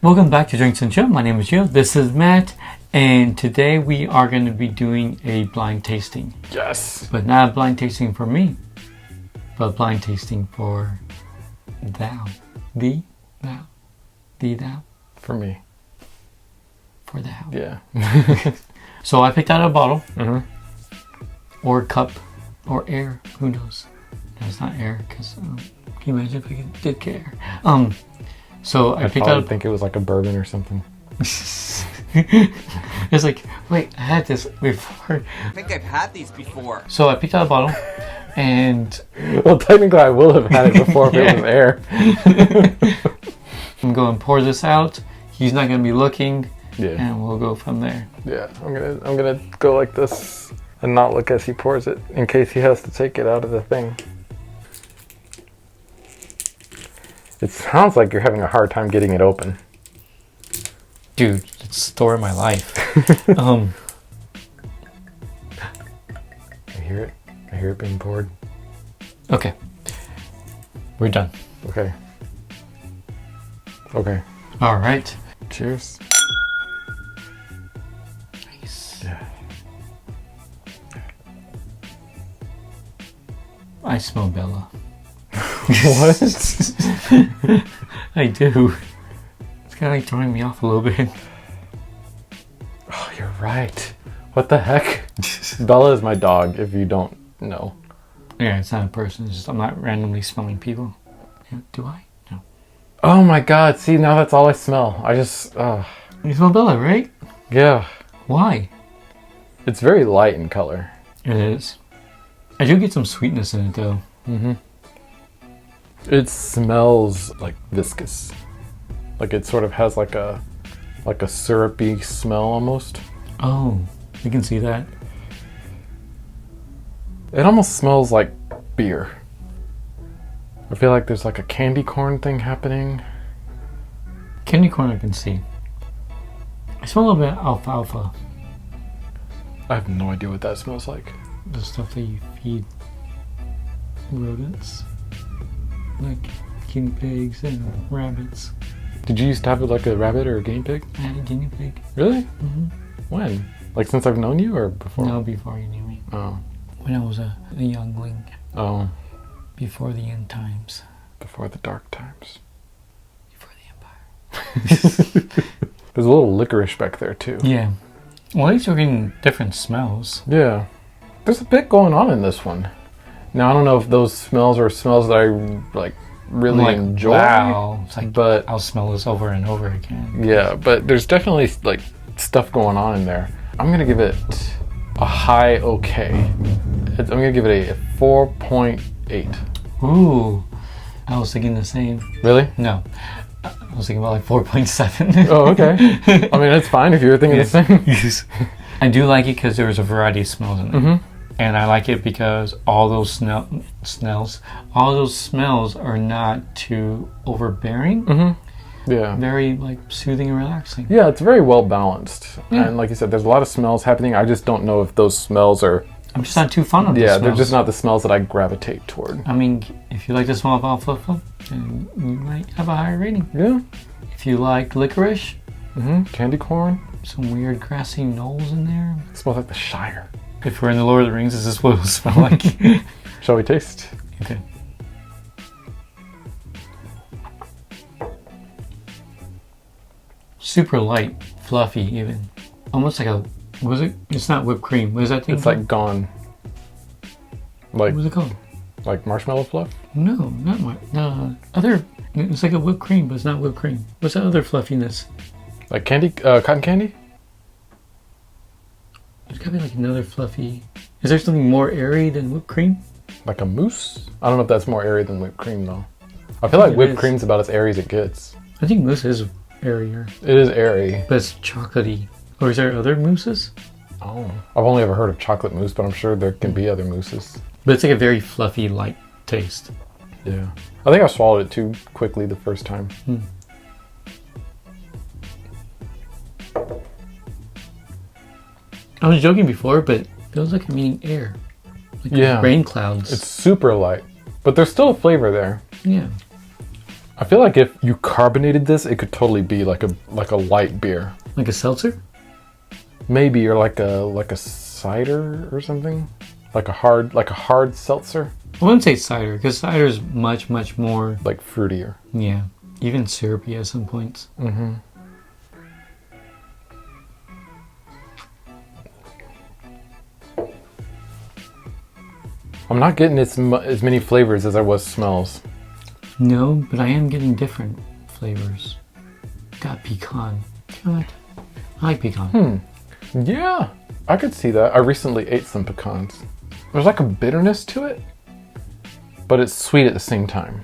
Welcome back to Drinks and Chill. My name is Gio. This is Matt, and today we are going to be doing a blind tasting. Yes. But not a blind tasting for me, but blind tasting for thou. Thee? Thou. Thee, thou? For me. For thou. Yeah. So I picked out a bottle, Mm-hmm. or cup, or air. Who knows? No, it's not air, because can you imagine if I did get air? So I picked out. I think it was like a bourbon or something. It's like, wait, I had this before. I think I've had these before. So I picked out a bottle, and Well, technically I will have had it before if it was air. I'm going to pour this out. He's not going to be looking, Yeah. and we'll go from there. Yeah. I'm gonna go like this and not look as he pours it in case he has to take it out of the thing. It sounds like you're having a hard time getting it open. Dude, it's the story of my life. I hear it. I hear it being poured. Okay. We're done. Okay. Okay. All right. Cheers. Nice. Yeah. I smell Bella. What? I do. It's kind of like throwing me off a little bit. Oh, you're right. What the heck? Bella is my dog, if you don't know. Yeah, it's not a person. It's just, I'm not randomly smelling people. Yeah, do I? No. Oh my god, see, now that's all I smell. You smell Bella, right? Yeah. Why? It's very light in color. It is. I do get some sweetness in it, though. Mm-hmm. It smells like viscous. Like it sort of has like a syrupy smell almost. Oh, you can see that. It almost smells like beer. I feel like there's like a candy corn thing happening. Candy corn I can see. I smell a little bit of alfalfa. I have no idea what that smells like. The stuff that you feed rodents. Like guinea pigs and rabbits. Did you used to have like a rabbit or a guinea pig? I had a guinea pig. Really? Mm-hmm. When? Like since I've known you or before? No, before you knew me. Oh. When I was a youngling. Oh. Before the end times. Before the dark times. Before the empire. There's a little licorice back there too. Yeah. Well, at least you're getting different smells. Yeah. There's a bit going on in this one. Now, I don't know if those smells are smells that I like really enjoy. Wow. It's like, but I'll smell this over and over again. yeah, but there's definitely like stuff going on in there. I'm going to give it a high okay. I'm going to give it a 4.8. Ooh. I was thinking the same. Really? No. I was thinking about like 4.7. Oh, okay. I mean, it's fine if you were thinking the same. Yes. I do like it because there's a variety of smells in it. Mm-hmm. And I like it because all those smells are not too overbearing. Mm-hmm. Yeah. Very like soothing and relaxing. Yeah, it's very well balanced. Yeah. And like you said, there's a lot of smells happening. I just don't know if those smells are... I'm just not too fond of the Yeah, smells. they're just not the smells that I gravitate toward. I mean, if you like the smell of alfalfa, then you might have a higher rating. Yeah. If you like licorice, Candy corn. some weird grassy knolls in there. It smells like the Shire. If we're in the Lord of the Rings, is this what it'll smell like? Shall we taste? Okay. Super light, fluffy even. Almost like a, what is it? It's not whipped cream. What is that thing It's called? like gone. Like What was it called? like marshmallow fluff? No, not no. Other, it's like a whipped cream, but it's not whipped cream. What's that other fluffiness? Like candy, cotton candy? There's gotta be like another fluffy. Is there something more airy than whipped cream? Like a mousse? I don't know if that's more airy than whipped cream though. I feel like it whipped is. cream's about as airy as it gets. I think mousse is airier, It is airy. but it's chocolatey. Or is there other mousses? Oh. I've only ever heard of chocolate mousse, but I'm sure there can be other mousses. But it's like a very fluffy, light taste. Yeah. I think I swallowed it too quickly the first time. I was joking before, but it feels like I'm eating air. Like Yeah. rain clouds. It's super light, but there's still a flavor there. Yeah. I feel like if you carbonated this, it could totally be like a light beer. Like a seltzer? Maybe, or like a cider or something. Like a hard seltzer. I wouldn't say cider, because cider is much, much more... Like fruitier. Yeah. Even syrupy at some points. Mm-hmm. I'm not getting as many flavors as I was smells. No, but I am getting different flavors. Got pecan. I like pecan. Yeah, I could see that. I recently ate some pecans. There's like a bitterness to it, but it's sweet at the same time.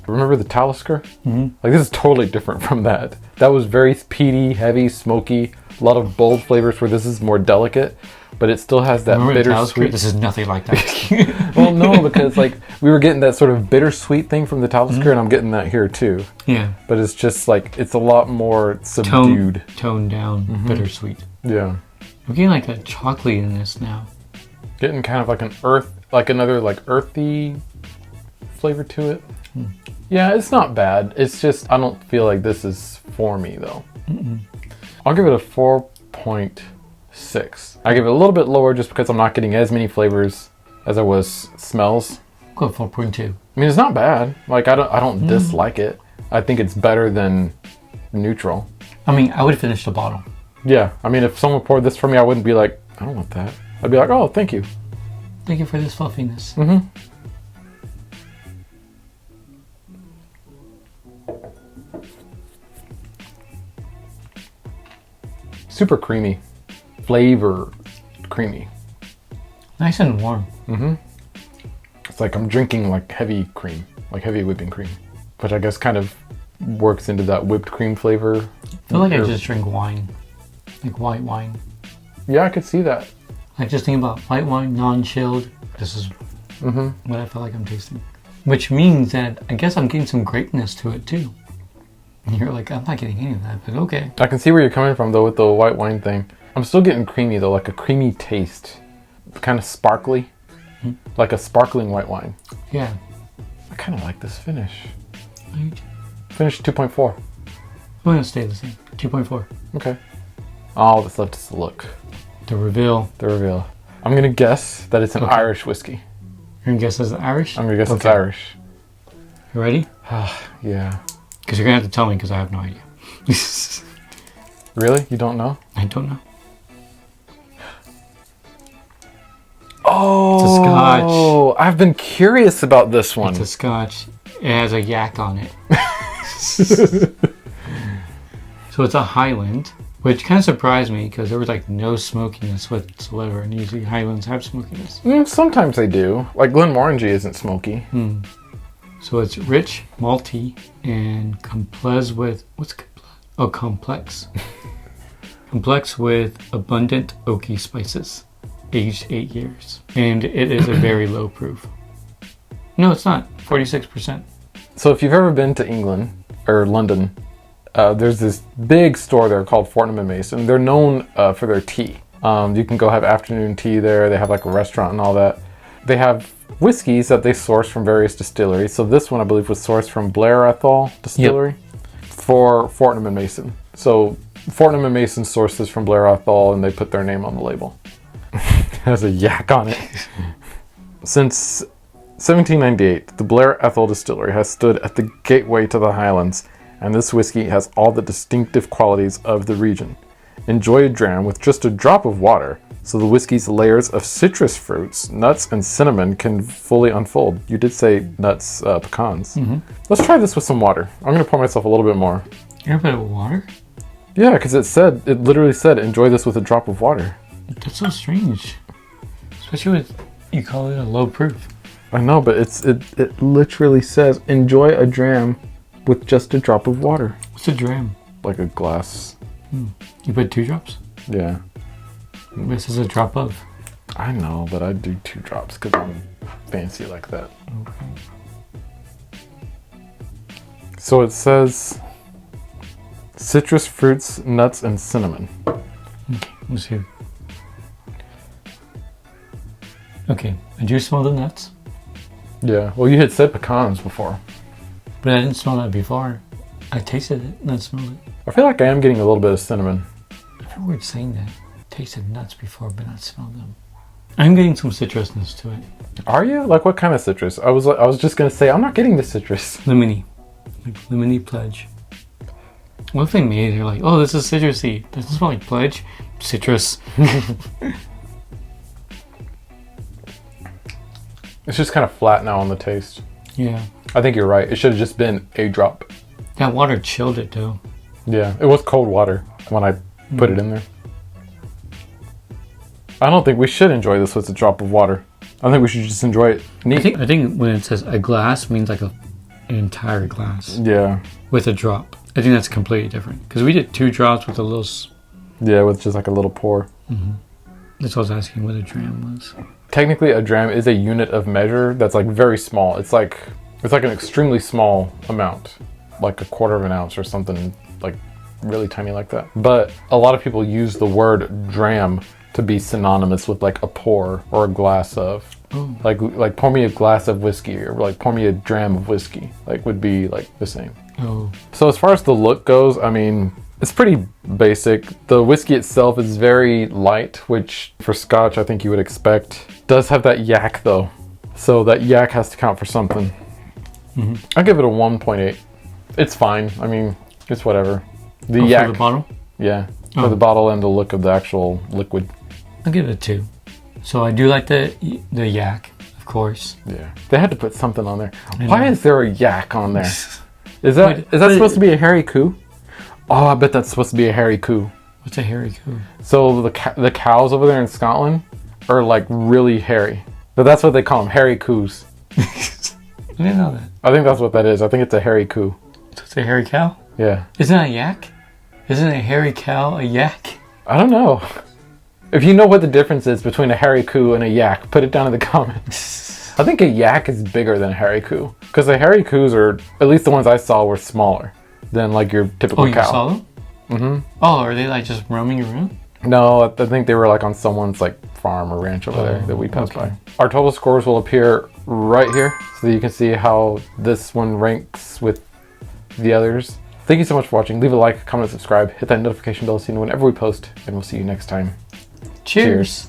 Remember the Talisker? Mm-hmm. Like, this is totally different from that. That was very peaty, heavy, smoky, a lot of bold flavors where this is more delicate, but it still has that bittersweet. This is nothing like that. Well, no, because like we were getting that sort of bittersweet thing from the Talisker, and I'm getting that here too. Yeah. But it's just like, it's a lot more subdued. Toned down, bittersweet. Yeah. I'm getting like a chocolatiness now. Getting kind of like another like earthy flavor to it. Yeah, it's not bad. It's just, I don't feel like this is for me though. I'll give it a 4.6. I give it a little bit lower just because I'm not getting as many flavors as I was smells. Go 4.2. I mean, it's not bad. Like, I don't dislike it. I think it's better than neutral. I mean, I would finish the bottle. Yeah, I mean, if someone poured this for me, I wouldn't be like, I don't want that. I'd be like, oh, thank you. Thank you for this fluffiness. Mm-hmm. Super creamy. Flavor creamy. Nice and warm. Mm-hmm. It's like I'm drinking like heavy cream, like heavy whipping cream, which I guess kind of works into that whipped cream flavor. I feel like I just drink wine. Like white wine. Yeah, I could see that. Like just think about white wine, non-chilled. This is what I feel like I'm tasting. Which means that I guess I'm getting some grapeness to it too. And you're like, I'm not getting any of that, but okay. I can see where you're coming from though with the white wine thing. I'm still getting creamy though, like a creamy taste. Kind of sparkly. Like a sparkling white wine. Yeah. I kind of like this finish. Right. Finish 2.4. I'm going to stay the same. 2.4. Okay. All that's left is the look. The reveal. The reveal. I'm going to guess that it's an Irish whiskey. You're going to guess it's Irish? I'm going to guess it's Irish. You ready? Yeah. Because you're going to have to tell me because I have no idea. Really? You don't know? I don't know. Oh, it's a Scotch. I've been curious about this one. It's a Scotch. It has a yak on it. So it's a Highland, which kind of surprised me because there was like no smokiness whatsoever, and usually Highlands have smokiness. Sometimes they do. Like Glenmorangie isn't smoky. So it's rich, malty, and complex with complex. Complex with abundant oaky spices. Aged 8 years. And it is a very low proof. No, it's not. 46%. So if you've ever been to England or London, there's this big store there called Fortnum and Mason. They're known for their tea. You can go have afternoon tea there. They have like a restaurant and all that. They have whiskeys that they source from various distilleries. So this one I believe was sourced from Blair Ethel Distillery for Fortnum and Mason. So Fortnum and Mason sourced this from Blair Ethel and they put their name on the label. It has a yak on it. Since 1798, the Blair Ethel Distillery has stood at the gateway to the Highlands, and this whiskey has all the distinctive qualities of the region. Enjoy a dram with just a drop of water, so the whiskey's layers of citrus fruits, nuts, and cinnamon can fully unfold. You did say nuts, pecans. Let's try this with some water. I'm going to pour myself a little bit more. You're gonna put water? Yeah, because it literally said, enjoy this with a drop of water. That's so strange. Especially with, you call it a low proof. I know, but it literally says, enjoy a dram with just a drop of water. What's a dram? Like a glass. You put 2 drops? Yeah. This is a drop of. I know, but I do 2 drops because I'm fancy like that. Okay. So it says citrus fruits, nuts, and cinnamon. Okay, let's see. Okay, I do smell the nuts. Yeah, well, you had said pecans before. But I didn't smell that before. I tasted it and then smelled it. I feel like I am getting a little bit of cinnamon. I feel weird saying that. Tasted nuts before, but not smelled them. I'm getting some citrusness to it. Are you? Like what kind of citrus? I was just gonna say I'm not getting the citrus. Lemony. Like lemony pledge. What if they made it? They're like, oh, this is citrusy. Doesn't smell like pledge. Citrus. It's just kind of flat now on the taste. Yeah. I think you're right. It should have just been a drop. That water chilled it though. Yeah, it was cold water when I put it in there. I don't think we should enjoy this with a drop of water. I think we should just enjoy it neat. I think when it says a glass means like an entire glass Yeah. with a drop. I think that's completely different because we did 2 drops with a little. Yeah, with just like a little pour. That's what I was asking what a dram was. Technically, a dram is a unit of measure that's like very small. It's like an extremely small amount, like a quarter of an ounce or something like really tiny like that. But a lot of people use the word dram to be synonymous with like a pour or a glass of. Oh. Like pour me a glass of whiskey or like pour me a dram of whiskey. Like would be like the same. Oh. So as far as the look goes, I mean, it's pretty basic. The whiskey itself is very light, which for Scotch I think you would expect. Does have that yak though, so that yak has to count for something. I'll give it a 1.8. It's fine. I mean, it's whatever. The yak. For the bottle? Yeah, for the bottle and the look of the actual liquid. I'll give it a 2. So I do like the yak, of course. Yeah, they had to put something on there. I Why know. is there a yak on there? Is that supposed to be a hairy coo? Oh, I bet that's supposed to be a hairy coo. What's a hairy coo? So the cows over there in Scotland are like really hairy. But that's what they call them, hairy coos. I didn't know that. I think that's what that is. I think it's a hairy coo. So it's a hairy cow? Yeah. Isn't that a yak? Isn't a hairy cow a yak? I don't know. If you know what the difference is between a hairy coo and a yak, put it down in the comments. I think a yak is bigger than a hairy coo. Because the hairy coos are, at least the ones I saw, were smaller than like your typical Oh, cow. you saw them? Mm-hmm. Oh, are they like just roaming around? No, I think they were like on someone's like farm or ranch over there that we passed by. Our total scores will appear right here so that you can see how this one ranks with the others. Thank you so much for watching. Leave a like, comment, subscribe, hit that notification bell so you know whenever we post, and we'll see you next time. Cheers.